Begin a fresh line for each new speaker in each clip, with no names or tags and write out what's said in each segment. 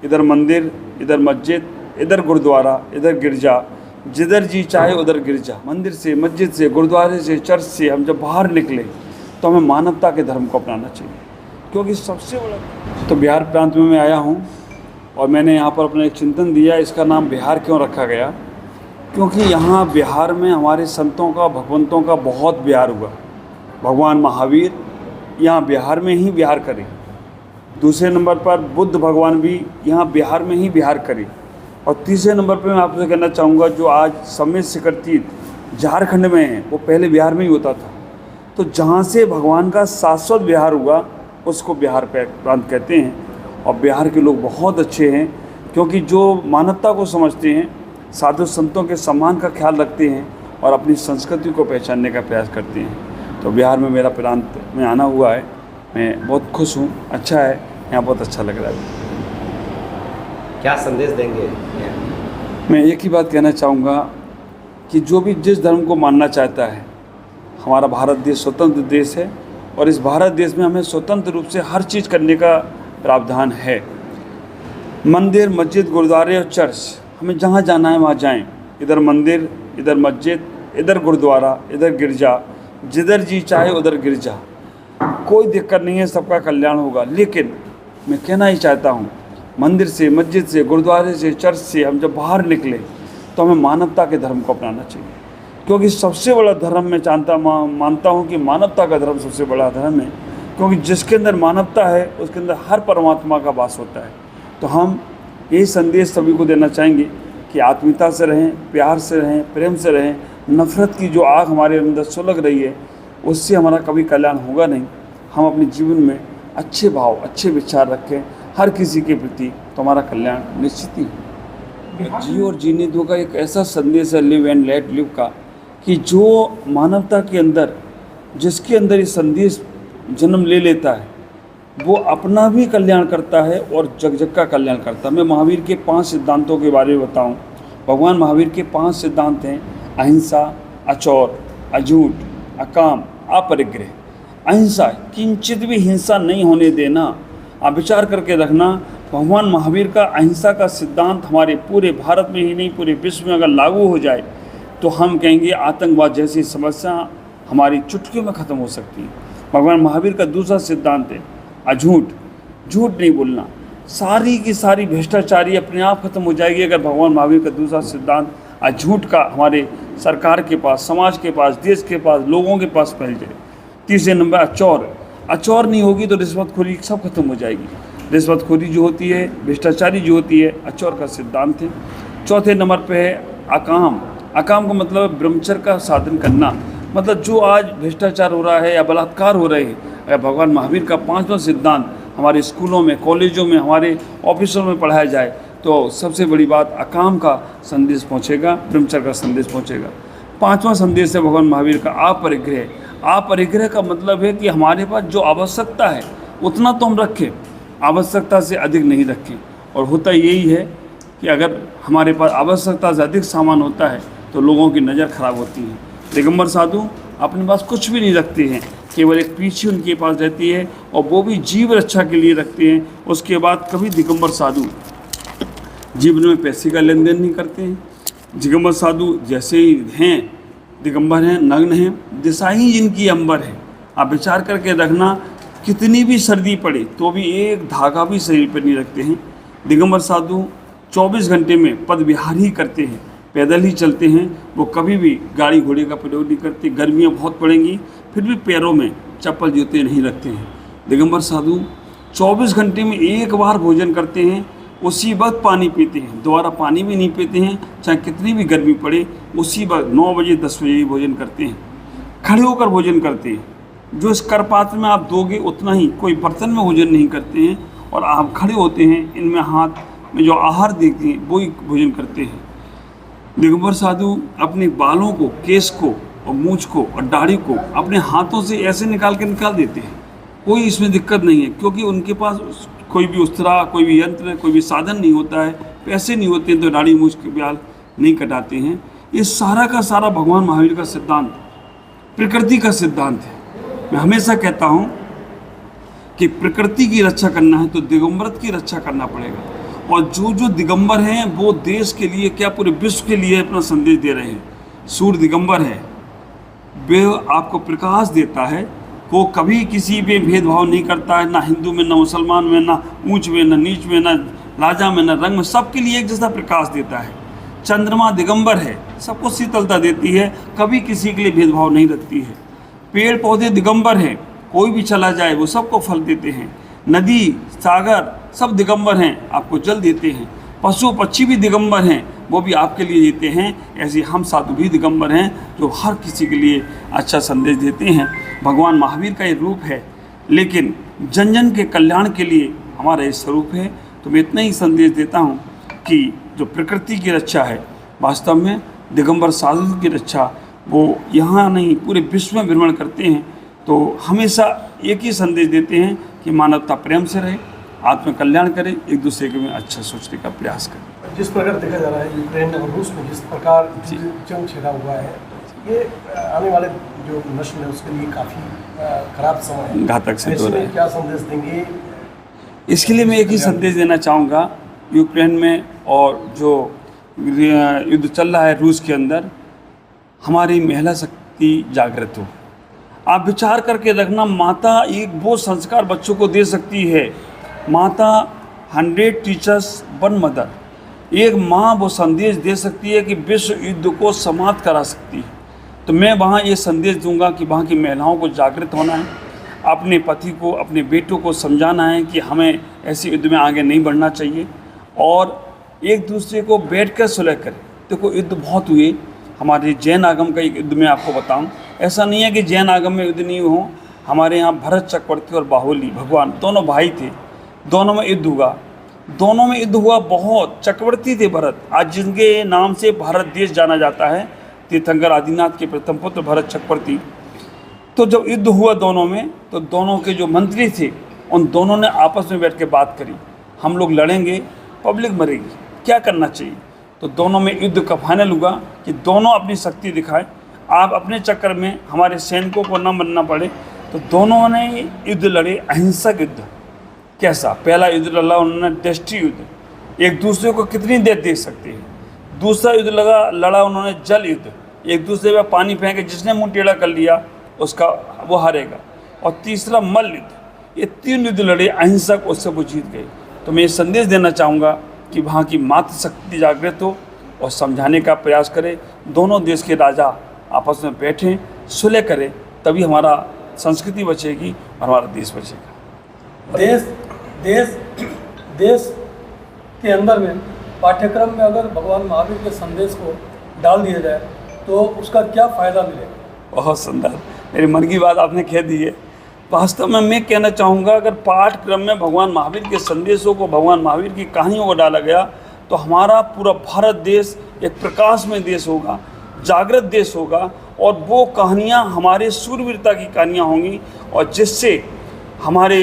इधर मंदिर, इधर मस्जिद, इधर गुरुद्वारा, इधर गिरजा, जिधर जी चाहे उधर गिरजा। मंदिर से, मस्जिद से, गुरुद्वारे से, चर्च से हम जब बाहर निकले तो हमें मानवता के धर्म को अपनाना चाहिए, क्योंकि सबसे बड़ा तो बिहार प्रांत में मैं आया हूँ और मैंने यहाँ पर अपना एक चिंतन दिया। इसका नाम बिहार क्यों रखा गया? क्योंकि यहाँ बिहार में हमारे संतों का, भगवंतों का बहुत बिहार हुआ। भगवान महावीर यहाँ बिहार में ही बिहार करे। दूसरे नंबर पर बुद्ध भगवान भी यहाँ बिहार में ही बिहार करे। और तीसरे नंबर पर मैं आपसे कहना चाहूँगा, जो आज समेत शिखर तीर्थ झारखंड में है वो पहले बिहार में ही होता था। तो जहाँ से भगवान का शाश्वत बिहार हुआ उसको बिहार प्रांत कहते हैं। और बिहार के लोग बहुत अच्छे हैं, क्योंकि जो मानवता को समझते हैं, साधु संतों के सम्मान का ख्याल रखते हैं और अपनी संस्कृति को पहचानने का प्रयास करते हैं। तो बिहार में मेरा प्रांत में आना हुआ है, मैं बहुत खुश हूँ। अच्छा है, यहाँ बहुत अच्छा लग रहा है।
क्या संदेश देंगे?
मैं एक ही बात कहना चाहूँगा कि जो भी जिस धर्म को मानना चाहता है, हमारा भारत देश स्वतंत्र देश है और इस भारत देश में हमें स्वतंत्र रूप से हर चीज़ करने का प्रावधान है। मंदिर, मस्जिद, गुरुद्वारे और चर्च, हमें जहाँ जाना है वहाँ जाएं। इधर मंदिर, इधर मस्जिद, इधर गुरुद्वारा, इधर गिरजा, जिधर जी चाहे उधर गिरजा। कोई दिक्कत नहीं है, सबका कल्याण होगा। लेकिन मैं कहना ही चाहता हूँ, मंदिर से, मस्जिद से, गुरुद्वारे से, चर्च से हम जब बाहर निकले तो हमें मानवता के धर्म को अपनाना चाहिए, क्योंकि सबसे बड़ा धर्म मैं मानता हूँ कि मानवता का धर्म सबसे बड़ा धर्म है। क्योंकि जिसके अंदर मानवता है उसके अंदर हर परमात्मा का वास होता है। तो हम यही संदेश सभी को देना चाहेंगे कि आत्मीयता से रहें, प्यार से रहें, प्रेम से रहें। नफ़रत की जो आग हमारे अंदर सुलग रही है उससे हमारा कभी कल्याण होगा नहीं। हम अपने जीवन में अच्छे भाव, अच्छे विचार रखें हर किसी के प्रति, तो हमारा कल्याण निश्चित ही है। जियो और जीने दो का एक ऐसा संदेश है, लिव एंड लेट लिव का, कि जो मानवता के अंदर, जिसके अंदर ये संदेश जन्म ले लेता है वो अपना भी कल्याण करता है और जग जग का कल्याण करता है। मैं महावीर के 5 सिद्धांतों के बारे में बताऊं। भगवान महावीर के 5 सिद्धांत हैं: अहिंसा, अचौर, अझूठ, अकाम, अपरिग्रह। अहिंसा, किंचित भी हिंसा नहीं होने देना। आप विचार करके रखना, भगवान महावीर का अहिंसा का सिद्धांत हमारे पूरे भारत में ही नहीं पूरे विश्व में अगर लागू हो जाए तो हम कहेंगे आतंकवाद जैसी समस्या हमारी चुटकियों में ख़त्म हो सकती है। भगवान महावीर का दूसरा सिद्धांत है अझूठ, झूठ नहीं बोलना। सारी की सारी भ्रष्टाचारी अपने आप खत्म हो जाएगी अगर भगवान महावीर का दूसरा सिद्धांत अझूठ का हमारे सरकार के पास, समाज के पास, देश के पास, लोगों के पास फैल जाए। तीसरे नंबर अचौर, अचौर नहीं होगी तो रिश्वतखोरी सब खत्म हो जाएगी। रिश्वतखोरी जो होती है, भ्रष्टाचारी जो होती है, अचौर का सिद्धांत है। चौथे नंबर पे है अकाम। अकाम का मतलब ब्रह्मचर्य का साधन करना, मतलब जो आज भ्रष्टाचार हो रहा है या बलात्कार हो रहे हैं, अगर भगवान महावीर का 5वां सिद्धांत हमारे स्कूलों में, कॉलेजों में, हमारे ऑफिसों में पढ़ाया जाए तो सबसे बड़ी बात अकाम का संदेश पहुंचेगा, ब्रह्मचर्य का संदेश पहुंचेगा। 5वां संदेश है भगवान महावीर का अपरिग्रह। अपरिग्रह का मतलब है कि हमारे पास जो आवश्यकता है उतना तो हम रखें, आवश्यकता से अधिक नहीं रखें। और होता यही है कि अगर हमारे पास आवश्यकता से अधिक सामान होता है तो लोगों की नज़र खराब होती है। दिगंबर साधु अपने पास कुछ भी नहीं रखते हैं, केवल एक पीछे उनके पास रहती है और वो भी जीव रक्षा के लिए रखते हैं। उसके बाद कभी दिगंबर साधु जीवन में पैसे का लेन देन नहीं करते हैं। दिगंबर साधु जैसे ही हैं, दिगंबर हैं, नग्न हैं, दिशा ही जिनकी अंबर है। आप विचार करके रखना, कितनी भी सर्दी पड़े तो भी एक धागा भी शरीर पर नहीं रखते हैं। दिगंबर साधु 24 घंटे में पद विहार ही करते हैं, पैदल ही चलते हैं। वो कभी भी गाड़ी घोड़े का प्रयोग नहीं करते। गर्मियाँ बहुत पड़ेंगी फिर भी पैरों में चप्पल जूते नहीं रखते हैं। दिगंबर साधु 24 घंटे में एक बार भोजन करते हैं, उसी वक्त पानी पीते हैं, दोबारा पानी भी नहीं पीते हैं, चाहे कितनी भी गर्मी पड़े। उसी वक्त 9 बजे 10 बजे ही भोजन करते हैं, खड़े होकर भोजन करते हैं। जो इस करपात्र में आप दोगे उतना ही, कोई बर्तन में भोजन नहीं करते हैं और आप खड़े होते हैं, इनमें हाथ में जो आहार देते हैं वो ही भोजन करते हैं। दिगंबर साधु अपने बालों को, केस को और मूछ को और दाढ़ी को अपने हाथों से ऐसे निकाल देते हैं। कोई इसमें दिक्कत नहीं है, क्योंकि उनके पास कोई भी उस्तरा, कोई भी यंत्र, कोई भी साधन नहीं होता है, पैसे नहीं होते हैं तो दाढ़ी मूछ के बाल नहीं कटाते हैं। ये सारा का सारा भगवान महावीर का सिद्धांत प्रकृति का सिद्धांत है। मैं हमेशा कहता हूँ कि प्रकृति की रक्षा करना है तो दिगंबरत की रक्षा करना पड़ेगा। और जो जो दिगंबर हैं वो देश के लिए क्या पूरे विश्व के लिए अपना संदेश दे रहे हैं। सूर्य दिगंबर है, वह आपको प्रकाश देता है, वो कभी किसी पे भेदभाव नहीं करता है, ना हिंदू में, ना मुसलमान में, ना ऊंच में, ना नीच में, ना राजा में, ना रंग में, सबके लिए एक जैसा प्रकाश देता है। चंद्रमा दिगंबर है, सबको शीतलता देती है, कभी किसी के लिए भेदभाव नहीं रखती है। पेड़ पौधे दिगंबर हैं, कोई भी चला जाए वो सबको फल देते हैं। नदी सागर सब दिगंबर हैं, आपको जल देते हैं। पशु पक्षी भी दिगंबर हैं, वो भी आपके लिए देते हैं। ऐसे हम साधु भी दिगंबर हैं जो हर किसी के लिए अच्छा संदेश देते हैं। भगवान महावीर का ये रूप है, लेकिन जन जन के कल्याण के लिए हमारा ये स्वरूप है। तो मैं इतना ही संदेश देता हूँ कि जो प्रकृति की रक्षा है, वास्तव में दिगंबर साधु की रक्षा वो यहाँ नहीं पूरे विश्व में भ्रमण करते हैं। तो हमेशा एक ही संदेश देते हैं कि मानवता प्रेम से रहे, आत्म कल्याण करें, एक दूसरे के में अच्छा सोचने का प्रयास करें।
जिस प्रकार देखा जा रहा है यूक्रेन और रूस में जिस प्रकार जंग छिड़ा हुआ है, ये आने वाले जो नस्ल है उसके लिए काफ़ी खराब समय है,
घातक सिद्ध हो रहा है।
क्या संदेश देंगे?
इसके लिए मैं एक ही संदेश देना चाहूँगा, यूक्रेन में और जो युद्ध चल रहा है रूस के अंदर, हमारी महिला शक्ति जागृत हो। आप विचार करके रखना, माता एक वो संस्कार बच्चों को दे सकती है। माता 100 टीचर्स 1 मदर, एक माँ वो संदेश दे सकती है कि विश्व युद्ध को समाप्त करा सकती है। तो मैं वहाँ ये संदेश दूंगा कि वहाँ की महिलाओं को जागृत होना है, अपने पति को, अपने बेटों को समझाना है कि हमें ऐसे युद्ध में आगे नहीं बढ़ना चाहिए, और एक दूसरे को बैठकर सुलह करें। देखो युद्ध बहुत हुए, हमारे जैन आगम का एक युद्ध में आपको बताऊं, ऐसा नहीं है कि जैन आगम में युद्ध नहीं हो। हमारे यहाँ भरत चक्रवर्ती और बाहुली भगवान दोनों भाई थे, दोनों में युद्ध हुआ, दोनों में युद्ध हुआ बहुत। चक्रवर्ती थे भरत, आज जिनके नाम से भारत देश जाना जाता है, तीर्थंकर आदिनाथ के प्रथम पुत्र भरत चक्रवर्ती। तो जब युद्ध हुआ दोनों में, तो दोनों के जो मंत्री थे उन दोनों ने आपस में बैठ के बात करी, हम लोग लड़ेंगे, पब्लिक मरेगी, क्या करना चाहिए। तो दोनों में युद्ध का फाइनल हुआ कि दोनों अपनी शक्ति दिखाए, आप अपने चक्कर में हमारे सैनिकों को न बनना पड़े। तो दोनों ने युद्ध लड़े, अहिंसक युद्ध। कैसा? पहला युद्ध लड़ा उन्होंने दृष्टि युद्ध, एक दूसरे को कितनी देर देख सकते हैं। दूसरा युद्ध लड़ा उन्होंने जल युद्ध, एक दूसरे पर पानी फेंके, जिसने मुँह टेढ़ा कर लिया उसका वो हारेगा। और तीसरा मल्ल युद्ध। ये 3 युद्ध लड़े अहिंसक, उससे वो जीत गए। तो मैं ये संदेश देना चाहूँगा कि वहाँ की मातृ शक्ति जागृत हो और समझाने का प्रयास करें। दोनों देश के राजा आपस में बैठें, सुलह करें, तभी हमारा संस्कृति बचेगी और हमारा देश बचेगा।
देश के अंदर में पाठ्यक्रम में अगर भगवान महावीर के संदेश को डाल दिया जाए तो उसका क्या फ़ायदा मिलेगा?
बहुत सुंदर, मेरे मन की बात आपने कह दी है। वास्तव में मैं कहना चाहूँगा, अगर पाठ्यक्रम में भगवान महावीर के संदेशों को, भगवान महावीर की कहानियों को डाला गया तो हमारा पूरा भारत देश एक प्रकाशमय देश होगा, जागृत देश होगा। और वो कहानियाँ हमारे शूरवीरता की कहानियाँ होंगी, और जिससे हमारे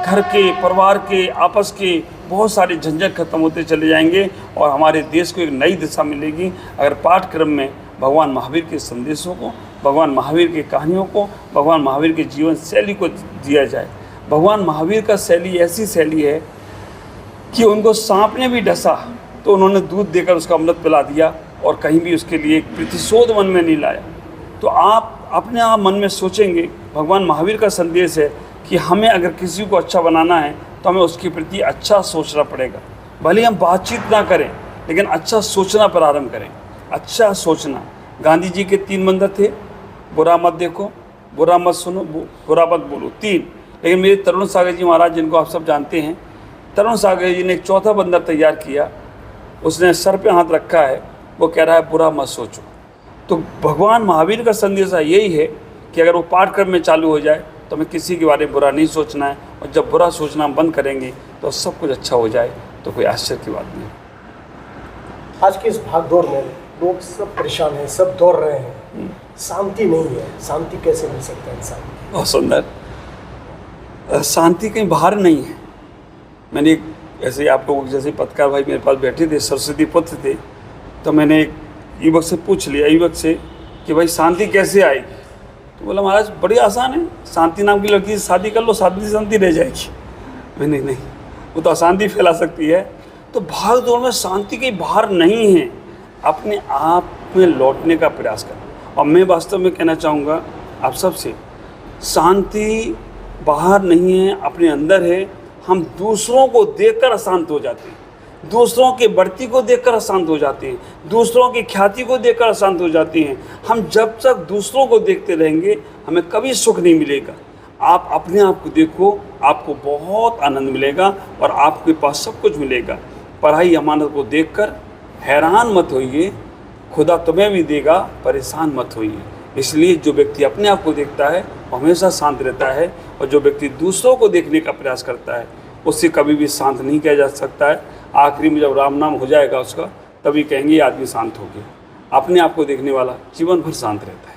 घर के, परिवार के, आपस के बहुत सारे झंझट खत्म होते चले जाएंगे और हमारे देश को एक नई दिशा मिलेगी। अगर पाठ्यक्रम में भगवान महावीर के संदेशों को, भगवान महावीर की कहानियों को, भगवान महावीर के जीवन शैली को दिया जाए। भगवान महावीर का शैली ऐसी शैली है कि उनको सांप ने भी डसा तो उन्होंने दूध देकर उसका अमृत पिला दिया, और कहीं भी उसके लिए प्रतिशोध मन में नहीं लाया। तो आप अपने आप मन में सोचेंगे, भगवान महावीर का संदेश है कि हमें अगर किसी को अच्छा बनाना है तो हमें उसके प्रति अच्छा सोचना पड़ेगा। भले हम बातचीत ना करें, लेकिन अच्छा सोचना प्रारंभ करें। अच्छा सोचना, गांधी जी के 3 मंत्र थे, बुरा मत देखो, बुरा मत सुनो, बुरा मत बोलो, 3। लेकिन मेरे तरुण सागर जी महाराज, जिनको आप सब जानते हैं, तरुण सागर जी ने एक चौथा बंदर तैयार किया, उसने सर पे हाथ रखा है, वो कह रहा है बुरा मत सोचो। तो भगवान महावीर का संदेश यही है कि अगर वो पाठ्यक्रम में चालू हो जाए तो हमें किसी के बारे में बुरा नहीं सोचना है, और जब बुरा सोचना बंद करेंगे तो सब कुछ अच्छा हो जाए, तो कोई आश्चर्य की बात नहीं।
आज के इस भागदौड़ में लोग सब परेशान हैं, सब दौड़ रहे हैं, शांति नहीं है। शांति कैसे मिल सकता है इंसान?
बहुत सुंदर, शांति कहीं बाहर नहीं है। मैंने एक ऐसे आप लोग जैसे पत्रकार भाई मेरे पास बैठे थे, सरस्वती पुत्र थे, तो मैंने एक युवक से पूछ लिया, युवक से कि भाई शांति कैसे आएगी? तो बोला महाराज बड़ी आसान है, शांति नाम की लड़की से शादी कर लो, शादी शांति रह जाएगी। मैंने नहीं, वो तो अशांति फैला सकती है। तो भाग दौड़ में शांति कहीं बाहर नहीं है, अपने आप में लौटने का प्रयास करें। और मैं वास्तव में कहना चाहूँगा आप सबसे, शांति बाहर नहीं है, अपने अंदर है। हम दूसरों को देखकर अशांत हो जाते हैं, दूसरों के बढ़ती को देखकर अशांत हो जाते हैं, दूसरों की ख्याति को देखकर अशांत हो जाते हैं। हम जब तक दूसरों को देखते रहेंगे हमें कभी सुख नहीं मिलेगा। आप अपने आप को देखो, आपको बहुत आनंद मिलेगा और आपके पास सब कुछ मिलेगा। पढ़ाई अमानत को देखकर हैरान मत होइए, खुदा तुम्हें भी देगा, परेशान मत होइए। इसलिए जो व्यक्ति अपने आप को देखता है वो हमेशा शांत रहता है, और जो व्यक्ति दूसरों को देखने का प्रयास करता है उससे कभी भी शांत नहीं किया जा सकता है। आखिरी में जब राम नाम हो जाएगा उसका, तभी कहेंगे ये आदमी शांत हो गया। अपने आप को देखने वाला जीवन भर शांत रहता है।